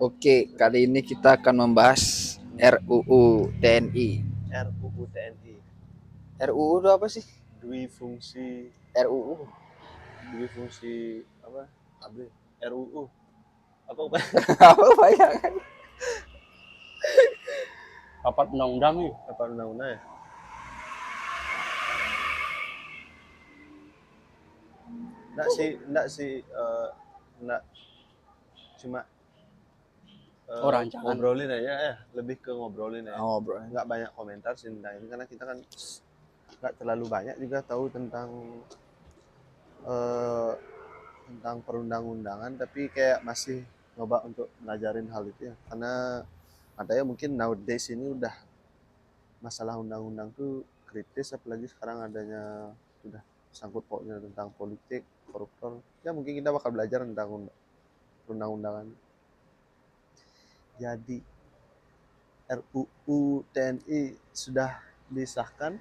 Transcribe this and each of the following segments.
Oke, kali ini kita akan membahas RUU TNI. RUU TNI. RUU itu apa sih? Dwi fungsi RUU. dwi fungsi apa? AB. RUU. Apa Apa bayangan? Rapat undang-undang nih. apa undang-undang ya? Enggak sih enggak cuma Rancangan. ngobrolin aja ya, lebih ke ngobrolin ya. Oh, bro. Nggak banyak komentar sih tentang ini karena kita kan nggak terlalu banyak juga tahu tentang eh, tentang perundang-undangan, tapi kayak masih nyoba untuk belajarin hal itu ya, karena katanya mungkin nowadays ini udah masalah undang-undang tuh kritis, apalagi sekarang adanya sudah sangkut pautnya tentang politik, koruptor. Ya mungkin kita bakal belajar tentang undang-undangan. Jadi RUU TNI sudah disahkan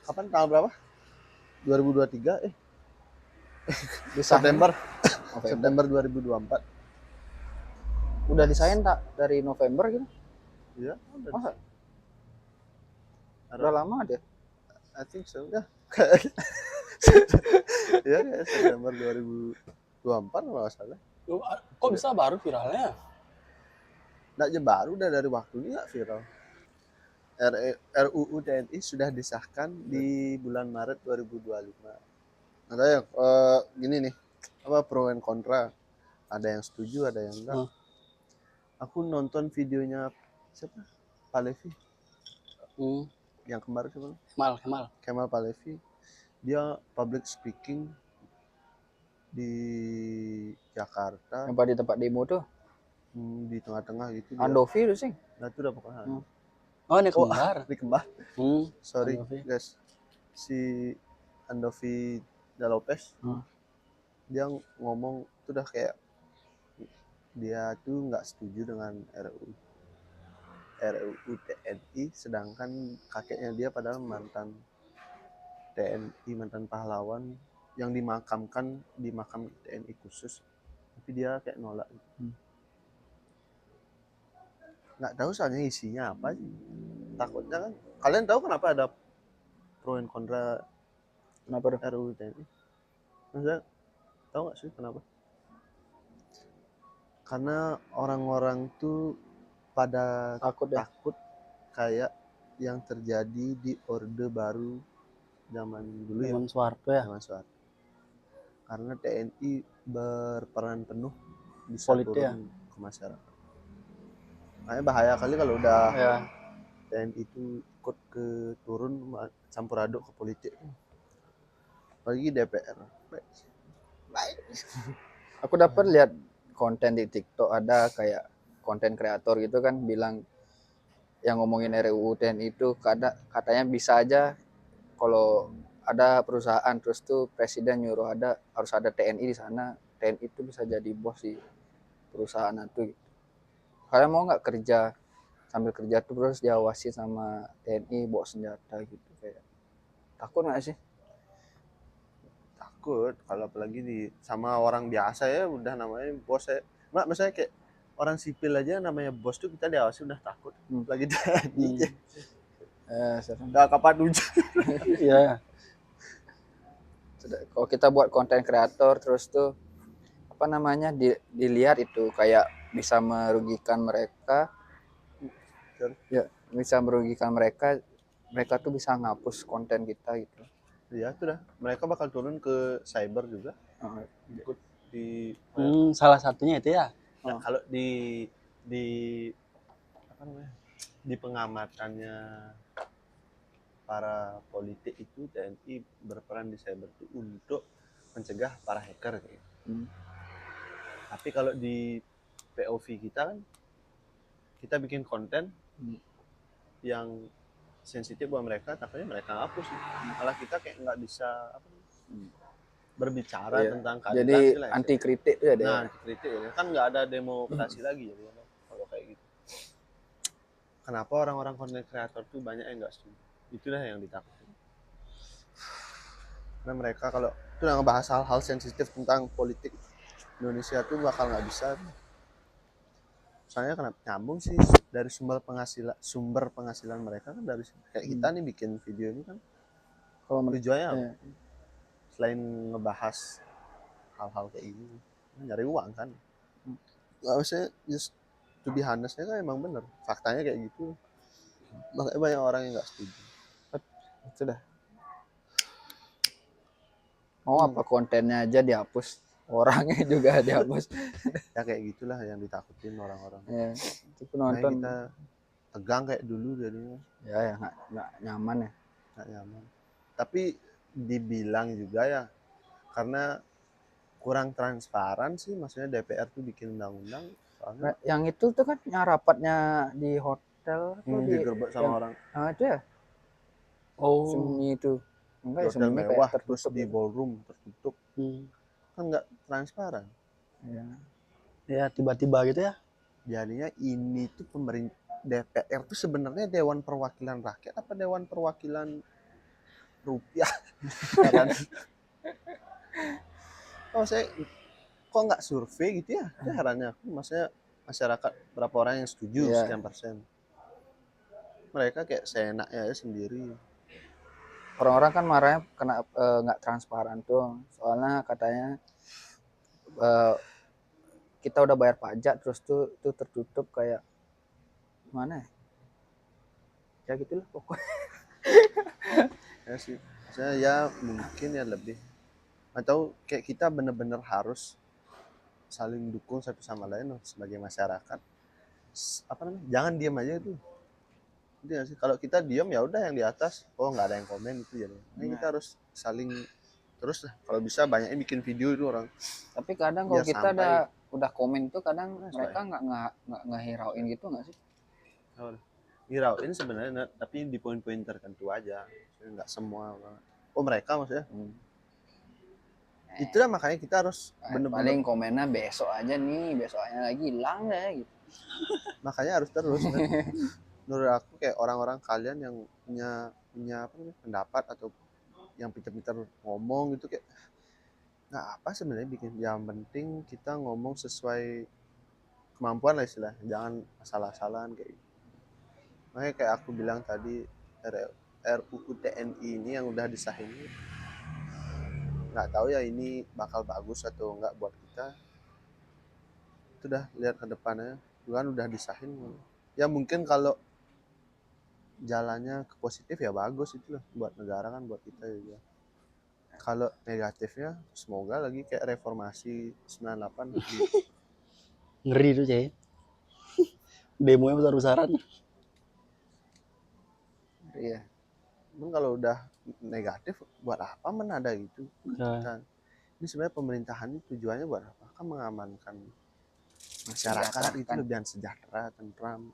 kapan, tanggal berapa? 2023 September September 2024. Udah desain tak dari November gitu? Iya, Oh, udah udah lama deh. I think so ya. Ya kayak September 2024 kalau nggak salah. Kok bisa baru viralnya? Nggak aja baru, udah dari waktu ini nggak viral. RUU TNI sudah disahkan di bulan Maret 2025. Ada yang gini nih, apa pro and kontra. Ada yang setuju, ada yang enggak. Aku nonton videonya siapa? Palevi. Yang kemarin siapa? Kemal Palevi. Dia public speaking di Jakarta, Yang di tempat demo tuh. di tengah-tengah gitu dia. Andovi itu sih. Nah itu udah pokoknya. Oh, ini kembar. Ini kembar. Sorry Andovi. guys. Si Andovi Dalopes, dia ngomong itu udah kayak dia tuh nggak setuju dengan RUU TNI, sedangkan kakeknya dia padahal mantan TNI, mantan pahlawan yang dimakamkan di makam TNI khusus, tapi dia kayak nolak. Nggak tahu soalnya isinya apa sih. Takutnya kan, kalian tahu kenapa ada pro and kontra Kenapa tuh? RUU TNI? Maksudnya tahu nggak sih kenapa? Karena orang-orang tuh pada takut kayak yang terjadi di Orde Baru zaman dulu ya. Zaman Soeharto ya. Zaman Soeharto. Karena TNI berperan penuh bisa Politik turun ya. ke masyarakat. Makanya bahaya kali kalau udah Ya. TNI itu ikut ke turun campur aduk ke politik. Apalagi DPR. Baik. Aku dapat lihat konten di TikTok, ada kayak konten kreator gitu kan bilang yang ngomongin RUU TNI itu katanya bisa aja kalau ada perusahaan terus tuh presiden nyuruh harus ada TNI di sana, TNI itu bisa jadi bos di perusahaan itu gitu. Kalian mau nggak kerja sambil kerja tuh terus diawasi sama TNI bawa senjata gitu, kayak takut nggak sih? Takut kalau apalagi sama orang biasa ya, udah namanya bos ya. Misalnya kayak orang sipil aja namanya bos tuh kita diawasi udah takut. Lagi TNI nggak kapan hujan. Iya. Kalau kita buat konten kreator terus tuh apa namanya dilihat itu kayak bisa merugikan mereka ya, bisa merugikan mereka tuh bisa ngapus konten kita gitu. Iya tuh dah, mereka bakal turun ke cyber juga. Ikut di Salah satunya itu ya. kalau di apa namanya, di pengamatannya para politik itu TNI berperan di cyber itu untuk mencegah para hacker gitu. Tapi kalau di POV kita kan, kita bikin konten yang sensitif buat mereka, takutnya mereka hapus. Malah kita kayak nggak bisa berbicara tentang keadilan. Jadi anti kritik ya deh. Nah, anti kritik ya. Kan nggak ada demokrasi lagi jadi kalau kayak gitu. Kenapa orang-orang konten kreator tuh banyak yang nggak setuju? Itulah yang ditakutin. Karena mereka kalau itu yang ngebahas hal-hal sensitif tentang politik Indonesia tuh bakal nggak bisa. soalnya kenapa nyambung sih dari sumber penghasilan mereka kan dari kayak kita nih bikin video ini kan Kalau tujuannya apa? iya. Selain ngebahas hal-hal kayak gini nyari uang kan, nggak usah just to be honest kan emang bener faktanya kayak gitu, makanya banyak orang yang nggak setuju. Itu dah. Mau apa kontennya aja dihapus, orangnya juga dihapus. Ya kayak gitulah yang ditakutin orang-orang. Ya, itu Makanya penonton kita tegang kayak dulu jadinya ya nggak nyaman ya. nggak nyaman. Tapi dibilang juga ya karena kurang transparan sih, maksudnya DPR tuh bikin undang-undang soalnya Yang itu tuh kan yang rapatnya di hotel atau di digerebek sama yang orang itu ya Oh. sembunyi itu. Enggak di ya hotel sembunyi kayak mewah terus tertutup di ya. ballroom tertutup Hmm. kan nggak transparan. Ya. Ya tiba-tiba gitu ya. Jadinya ini tuh pemerintah DPR tuh sebenarnya Dewan Perwakilan Rakyat apa Dewan Perwakilan Rupiah ya kan? Oh saya kok nggak survei gitu ya? Itu herannya aku. Maksudnya masyarakat berapa orang yang setuju Iya. sekian persen. Mereka kayak seenaknya aja sendiri. Orang-orang kan marahnya kena nggak transparan tuh. Soalnya katanya eh, kita udah bayar pajak terus tuh tertutup kayak mana ya? Ya gitulah pokoknya. Ya sih. Maksudnya ya mungkin ya lebih atau kayak kita bener-bener harus saling dukung satu sama lain loh sebagai masyarakat. Apa namanya? Jangan diam aja itu. Itu nggak sih? Kalau kita diam ya udah yang di atas, oh nggak ada yang komen itu jadi. Nah, kita harus saling terus lah. Kalau bisa banyaknya bikin video itu orang Tapi kadang kalau biar kita sampai udah komen tuh kadang nah, mereka nggak ngehirauin gitu nggak sih? hirauin sebenarnya tapi di poin-poin tertentu aja. Maksudnya nggak semua banget. Oh mereka maksudnya. Itulah makanya kita harus bener-bener Paling komennya besok aja nih, besoknya lagi hilang deh gitu. makanya harus terus kan. Menurut aku kayak orang-orang kalian yang punya apa namanya, pendapat atau yang pintar-pintar ngomong gitu kayak nggak apa sebenarnya bikin yang penting kita ngomong sesuai kemampuan lah istilah, jangan asal-asalan kayak gitu. Makanya kayak aku bilang tadi RUU TNI ini yang udah disahin nggak tahu ya ini bakal bagus atau nggak buat kita, itu dah lihat ke depannya kan udah disahin ya mungkin kalau jalannya ke positif ya bagus itu loh buat negara kan buat kita juga. Kalau negatifnya semoga lagi kayak reformasi 98 Ngeri tuh Cey. Demonya besar-besaran. Iya. kalau udah negatif buat apa ada gitu Ya. kan. Ini sebenarnya pemerintahan ini tujuannya buat apa kan mengamankan masyarakat itu lebih sejahtera tentram,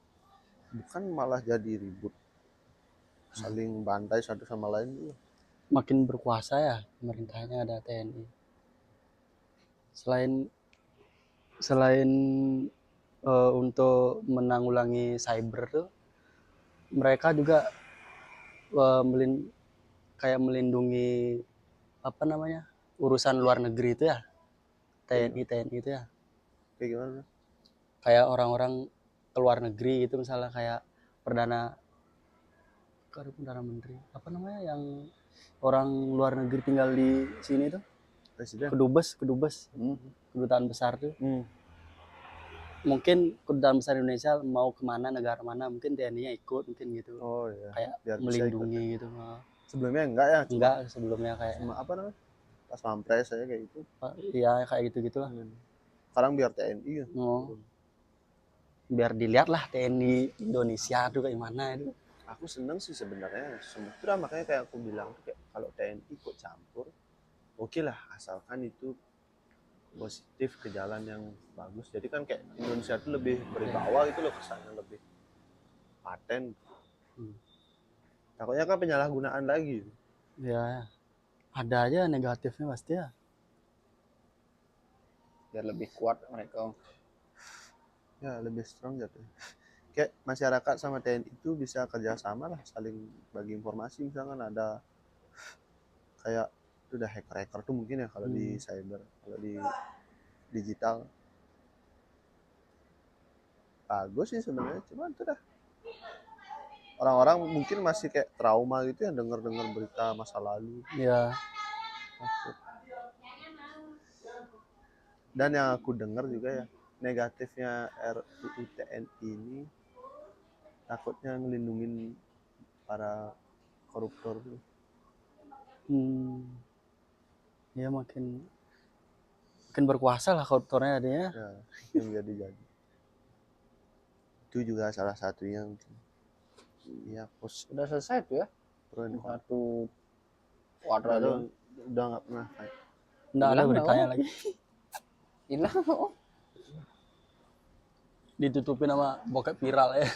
bukan malah jadi ribut saling bantai satu sama lain. Makin berkuasa ya pemerintahnya ada TNI. Selain untuk menanggulangi cyber tuh, mereka juga kayak melindungi apa namanya urusan luar negeri itu ya, TNI itu ya, Kayak gimana? kayak orang-orang ke luar negeri gitu misalnya kayak perdana perdana menteri apa namanya yang orang luar negeri tinggal di sini tuh, Presiden. kedubes kedutaan besar tuh. Mungkin kedutaan besar Indonesia mau kemana negara mana mungkin TNI-nya ikut mungkin gitu. Oh iya. Kayak Biar bisa melindungi ikut. gitu. Sebelumnya enggak ya? Enggak sebelumnya kayak Cuma apa namanya? Pas pampres saya kayak gitu. ya kayak gitu gitulah. Sekarang biar TNI ya. Oh. Biar dilihat lah TNI Indonesia tuh kayak mana itu. Aku seneng sih sebenarnya. Semua makanya kayak aku bilang kayak kalau TNI ikut campur, oke lah asalkan itu positif ke jalan yang bagus. Jadi kan kayak Indonesia tuh lebih berwibawa gitu loh, kesannya lebih paten. Takutnya kan penyalahgunaan lagi. Ya ada aja negatifnya pasti ya. Biar lebih kuat mereka. Ya lebih strong jatuh. Kayak masyarakat sama TNI itu bisa kerjasama lah, saling bagi informasi. Misalkan ada kayak itu udah hacker tuh mungkin ya kalau di cyber, kalau di digital bagus sih sebenarnya, cuman tuh dah orang-orang mungkin masih kayak trauma gitu ya dengar-dengar berita masa lalu. Ya, Takut. Dan yang aku dengar juga ya, negatifnya RUU TNI ini takutnya ngelindungin para koruptor tuh. ya makin berkuasa lah koruptornya adanya. Ya, yang jadi itu juga salah satunya mungkin. Ya, Udah selesai tuh ya. pro and contra. Satu Udah, quadrillion. udah nggak pernah fight. Nggak ada Hilang beritanya dong. lagi. Hilang. Oh. Ditutupin sama bokep viral ya.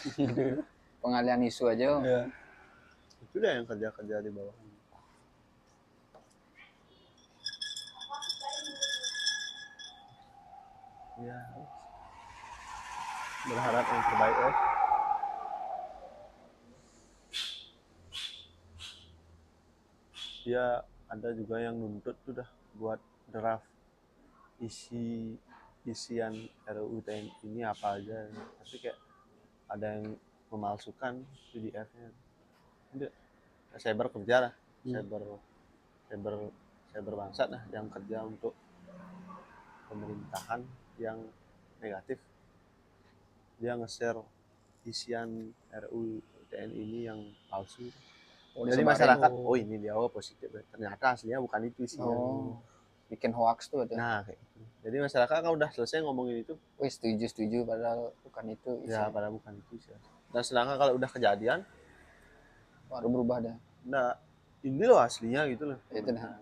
Pengalian isu aja. Oh. Ya. Itu dah yang kerja-kerja di bawah. Ya, berharap yang terbaik ya. Dia ada juga yang nuntut tuh dah buat draft isian RUU TNI ini apa aja, tapi kayak ada yang memalsukan PDF-nya. Udah, saya bekerja lah, cyber bangsat lah yang kerja untuk pemerintahan yang negatif. Dia nge-share isian RUU TNI ini yang palsu. Oh, Jadi disebarin. masyarakat, oh ini dia positif. Ternyata aslinya bukan itu isinya. Oh. Bikin hoax tuh ada. Nah, kayak gitu. Jadi masyarakat kan udah selesai ngomongin itu, Wih, setuju padahal bukan itu ya isinya. padahal bukan itu sih. Dan sedangkan kalau udah kejadian, Baru berubah dah. nah ini loh aslinya gitu loh. Itu dah.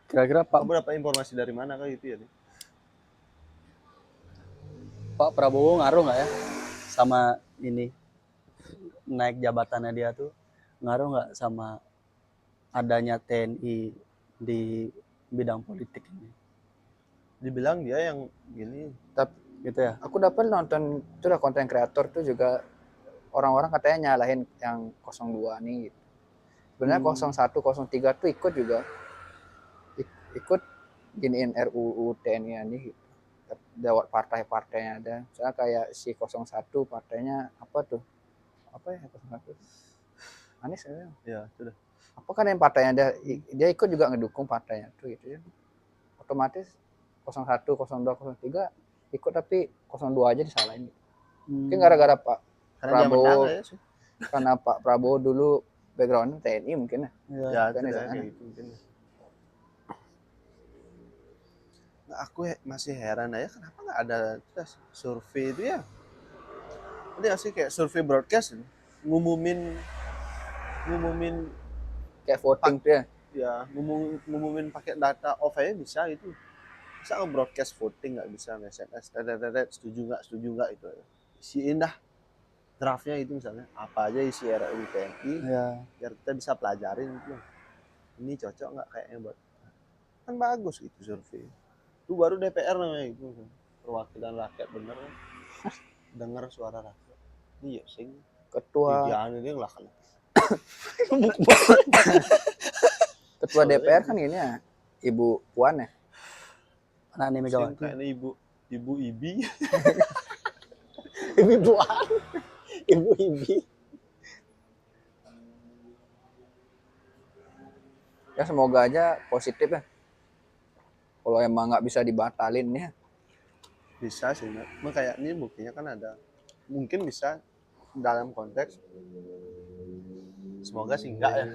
Kira-kira Pak Kamu dapat informasi dari mana kayak gitu ya nih? Pak Prabowo ngaruh nggak ya sama ini naik jabatannya dia tuh, ngaruh nggak sama adanya TNI di bidang politik ini? Dibilang dia yang gini, Tapi Gitu ya. aku dapat nonton itu lah konten kreator tuh juga orang-orang katanya nyalahin yang 02 nih gitu. Sebenarnya 01, 03 tuh ikut juga. Ikut giniin RUU TNI ini gitu. Lewat partai-partainya ada. Misalnya kayak si 01 partainya apa tuh? Apa ya 01? Anies ya. ya sudah. Apa kan yang partainya dia ikut juga ngedukung partainya tuh gitu ya. Otomatis 01, 02, 03 ikut tapi 02 aja disalahin. Mungkin gara-gara Pak Karena dia Prabowo, menang ya sih. karena Pak Prabowo dulu backgroundnya TNI mungkin ya. Ya itu Kan di dah sana. kayak gitu mungkin. Nah, aku masih heran aja kenapa nggak ada survei itu ya. Ada nggak sih kayak survei broadcast ngumumin Kayak voting tuh ya. ya ngumumin pakai data off aja bisa gitu. Bisa broadcast voting nggak bisa SMS setuju nggak itu aja. Isiin dah draftnya itu misalnya apa aja isi RUU TNI Ya. biar kita bisa pelajarin gitu. Ini cocok nggak kayaknya buat kan bagus gitu survei. Itu baru DPR namanya itu perwakilan rakyat bener kan. Dengar suara rakyat. Iya sing Ketua ini lah kan. Ketua DPR kan ini ya Ibu Puan ya. Anak ini Megawati. Kayaknya ibu Ibi. Ibu Puan. Ibu Ibi. Ya semoga aja positif ya. Kalau emang nggak bisa dibatalin ya. Bisa sih, Mak. Kayak ini buktinya kan ada. Mungkin bisa dalam konteks semoga sih enggak ya.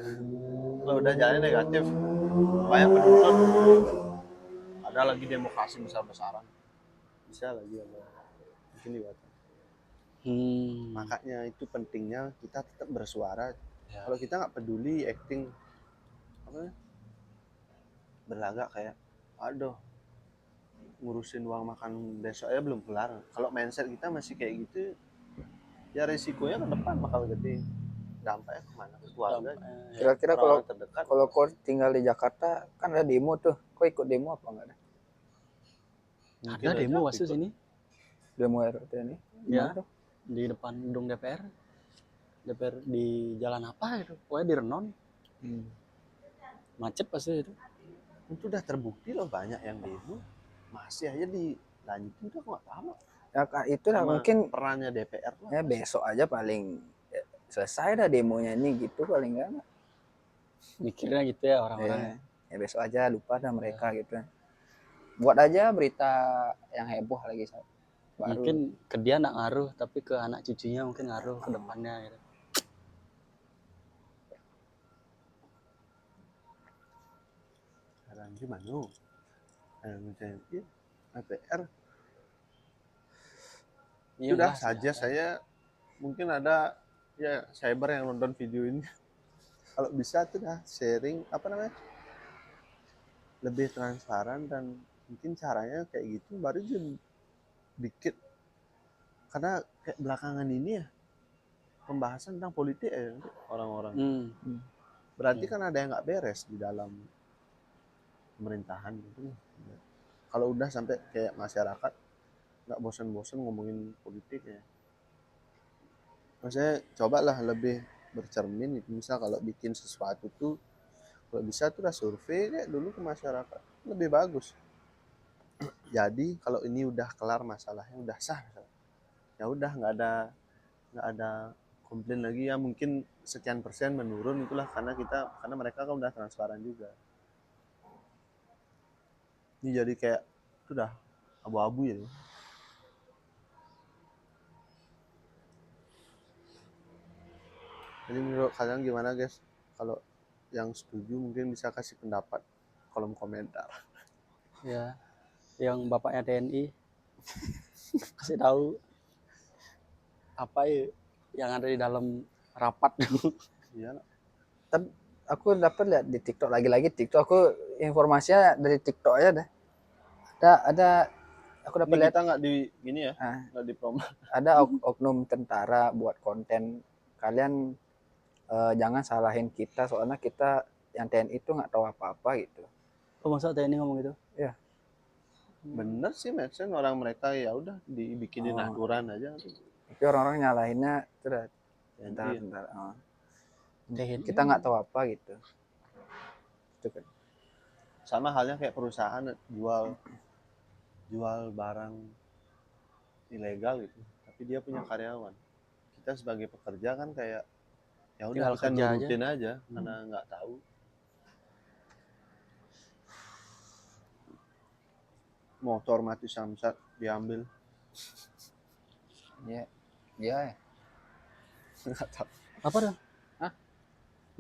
Kalau udah jalan negatif, banyak penuntut. Ada lagi demokrasi besar-besaran. Bisa lagi ada. Mungkin dibatal. Makanya itu pentingnya kita tetap bersuara. Ya. Kalau kita nggak peduli acting apa berlagak kayak aduh ngurusin uang makan besok ya belum kelar. Kalau mindset kita masih kayak gitu ya resikonya ke depan bakal gede. Dampaknya kemana? Ke keluarga. Kira-kira Orang terdekat. kalau kau tinggal di Jakarta kan ada demo tuh. Kau ikut demo apa enggak ada? Mungkin Ada aja demo aku waktu ikut. sini Demo RUU TNI? ya Gimana tuh? di depan gedung DPR. DPR di jalan apa itu? Pokoknya di Renon. Macet pasti itu. Itu udah terbukti loh banyak yang demo masih aja dilanjutin tuh aku nggak paham. Ya itu lah Sama mungkin perannya DPR lah. ya besok aja paling selesai dah demonya ini gitu paling enggak. Mikirnya gitu ya orang-orang ya. Ya besok aja lupa dah mereka gitu. Buat aja berita yang heboh lagi baru. Mungkin ke dia nggak ngaruh, tapi ke anak cucunya mungkin ngaruh ke depannya gitu. Sekarang gimana? Misalnya DPR. Sudah Iyalah, saja saya mungkin ada ya cyber yang nonton video ini. Kalau bisa tuh dah sharing apa namanya? Lebih transparan dan mungkin caranya kayak gitu baru dikit. Karena kayak belakangan ini ya pembahasan tentang politik ya orang-orang. Berarti kan ada yang nggak beres di dalam pemerintahan gitu. Kalau udah sampai kayak masyarakat nggak bosan-bosan ngomongin politik ya. Maksudnya cobalah lebih bercermin gitu. Misal kalau bikin sesuatu tuh kalau bisa tuh lah survei kayak dulu ke masyarakat lebih bagus. Jadi kalau ini udah kelar masalahnya udah sah ya udah nggak ada komplain lagi ya mungkin sekian persen menurun itulah karena mereka kan udah transparan juga. Ini jadi kayak sudah abu-abu ya. Jadi menurut kalian gimana guys? Kalau yang setuju mungkin bisa kasih pendapat kolom komentar. Ya, yang bapaknya TNI kasih tahu apa ya yang ada di dalam rapat. Iya. Tapi aku dapat lihat di TikTok lagi-lagi TikTok aku informasinya dari TikTok aja dah. Ada aku dapat lihat kita nggak di gini ya, nggak di promo. Ada oknum tentara buat konten kalian jangan salahin kita soalnya kita yang TNI itu nggak tahu apa-apa gitu. Oh, masa TNI ngomong gitu? Ya. Bener sih Madsen orang mereka ya udah dibikinin aturan aja. Tapi orang-orang nyalahinnya itu dah tentara. Kita nggak tahu apa gitu. Itu kan. Sama halnya kayak perusahaan jual barang ilegal gitu, tapi dia punya karyawan. Kita sebagai pekerja kan kayak ya udah Tinggal kita kerja nurutin aja karena nggak tahu. Motor mati samsat diambil. Ya. Ya. Nggak tahu. Apa dah?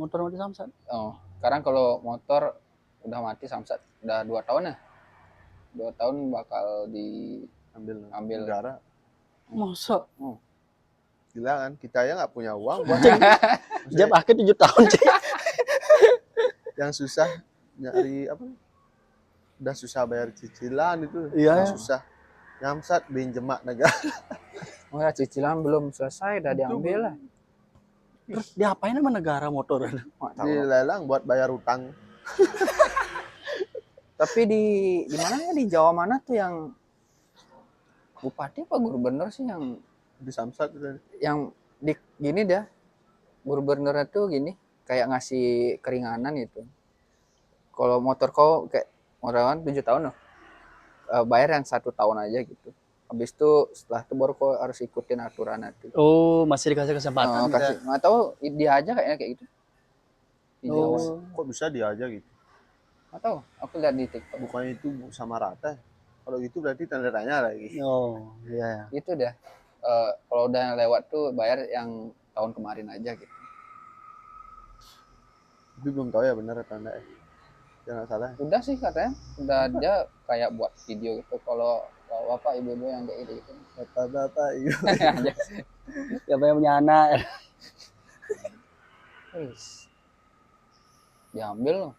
Motor mati samsat? Oh, sekarang kalau motor udah mati samsat udah 2 tahun ya. 2 tahun bakal diambil negara. Masa? Gila kan, kita ya nggak punya uang buat Jam akhir 7 tahun sih. yang susah nyari apa? Udah susah bayar cicilan itu, Iya. susah. Nyamsat pinjemak negara. Oh ya cicilan belum selesai udah diambil lah. Terus diapain sama negara motor? Dilelang buat bayar utang. Tapi di mana ya di Jawa mana tuh yang bupati apa gubernur sih yang Di Samsat itu. Yang di gini dah gubernurnya tuh gini kayak ngasih keringanan gitu. Kalau motor kau kayak motoran 7 tahun loh. Bayar yang 1 tahun aja gitu. Habis itu setelah itu baru kau harus ikutin aturan itu. Oh, masih dikasih kesempatan kasih. Nggak tahu dia aja kayaknya kayak gitu. Di Jawa. Kok bisa dia aja gitu? Nggak tahu. Aku lihat di TikTok. Bukannya itu sama rata. Kalau gitu berarti tanda tanya lagi. Oh, iya. Itu dah. Kalau udah lewat tuh bayar yang tahun kemarin aja gitu. Tapi belum tahu ya benar atau enggak ya. Jangan salah. Udah sih katanya. Udah dia kayak buat video gitu. Kalau bapak ibu-ibu yang kayak gitu. Bapak-bapak ibu. Siapa yang punya anak? Diambil loh.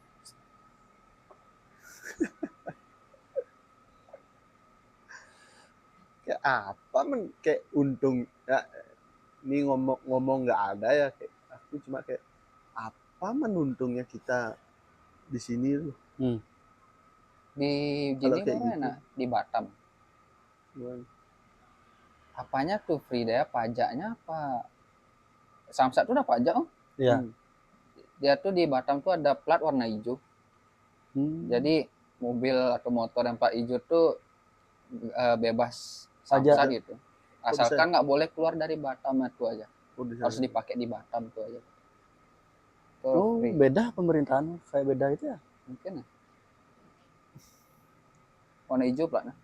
Kayak apa kayak untung ya ini ngomong nggak ada ya kayak aku cuma kayak apa menuntungnya kita di sini loh. Di Kalau gini kayak kan gitu. enak di Batam. Apanya tuh free daya pajaknya apa? Samsat tuh udah pajak oh. Iya. Dia tuh di Batam tuh ada plat warna hijau. Jadi mobil atau motor yang plat hijau tuh bebas Samsat Aja. gitu. Asalkan nggak boleh keluar dari Batam itu aja. Oh, di Harus sana. dipakai di Batam itu aja. Itu Oh, free. beda pemerintahan kayak beda itu ya. Mungkin ya. Warna hijau pula nah.